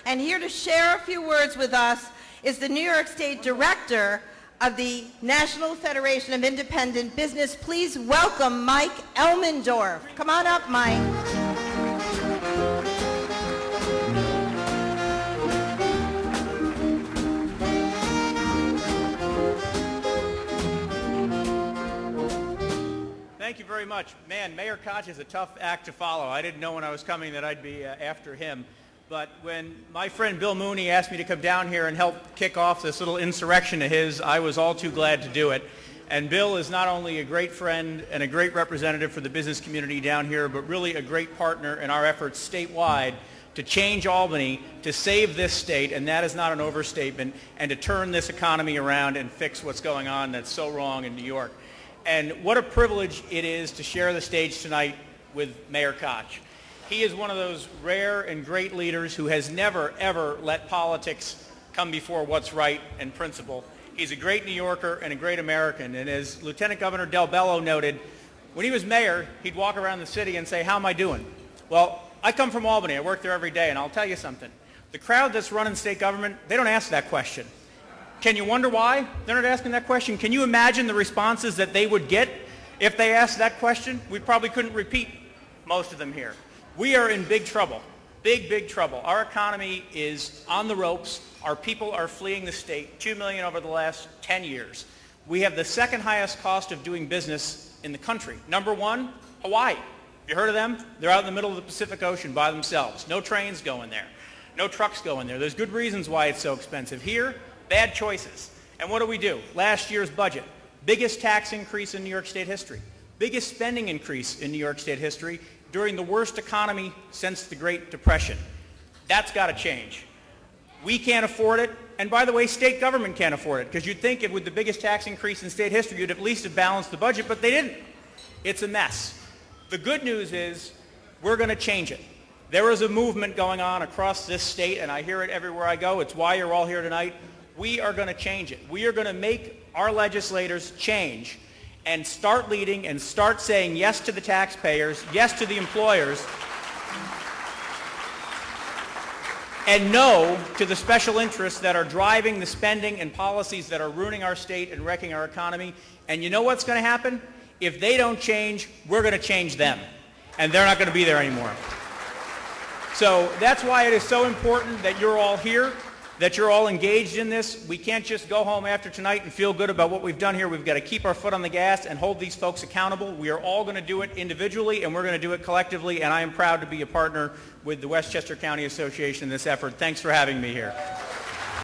And here to share a few words with us is the New York State Director of the National Federation of Independent Business. Please welcome Mike Elmendorf. Come on up, Mike. Thank you very much. Man, Mayor Koch is a tough act to follow. I didn't know when I was coming that I'd be after him. But when my friend Bill Mooney asked me to come down here and help kick off this little insurrection of his, I was all too glad to do it. And Bill is not only a great friend and a great representative for the business community down here, but really a great partner in our efforts statewide to change Albany, to save this state, and that is not an overstatement, and to turn this economy around and fix what's going on that's so wrong in New York. And what a privilege it is to share the stage tonight with Mayor Koch. He is one of those rare and great leaders who has never, ever let politics come before what's right and principle. He's a great New Yorker and a great American. And as Lieutenant Governor Del Bello noted, when he was mayor, he'd walk around the city and say, "How am I doing?" Well, I come from Albany. I work there every day, and I'll tell you something. The crowd that's running state government, they don't ask that question. Can you wonder why they're not asking that question? Can you imagine the responses that they would get if they asked that question? We probably couldn't repeat most of them here. We are in big trouble, big trouble. Our economy is on the ropes. Our people are fleeing the state, 2 million over the last 10 years. We have the second highest cost of doing business in the country. Number one, Hawaii. You heard of them? They're out in the middle of the Pacific Ocean by themselves. No trains going there. No trucks going there. There's good reasons why it's so expensive. Here, bad choices. And what do? Last year's budget, biggest tax increase in New York State history, biggest spending increase in New York State history, during the worst economy since the Great Depression. That's got to change. We can't afford it, and by the way, state government can't afford it, because you'd think with the biggest tax increase in state history, you'd at least have balanced the budget, but they didn't. It's a mess. The good news is we're going to change it. There is a movement going on across this state, and I hear it everywhere I go. It's why you're all here tonight. We are going to change it. We are going to make our legislators change and start leading and start saying yes to the taxpayers, yes to the employers, and no to the special interests that are driving the spending and policies that are ruining our state and wrecking our economy. And you know what's going to happen? If they don't change, we're going to change them. And they're not going to be there anymore. So that's why it is so important that you're all here, that you're all engaged in this. We can't just go home after tonight and feel good about what we've done here. We've got to keep our foot on the gas and hold these folks accountable. We are all going to do it individually, and we're going to do it collectively, and I am proud to be a partner with the Westchester County Association in this effort. Thanks for having me here.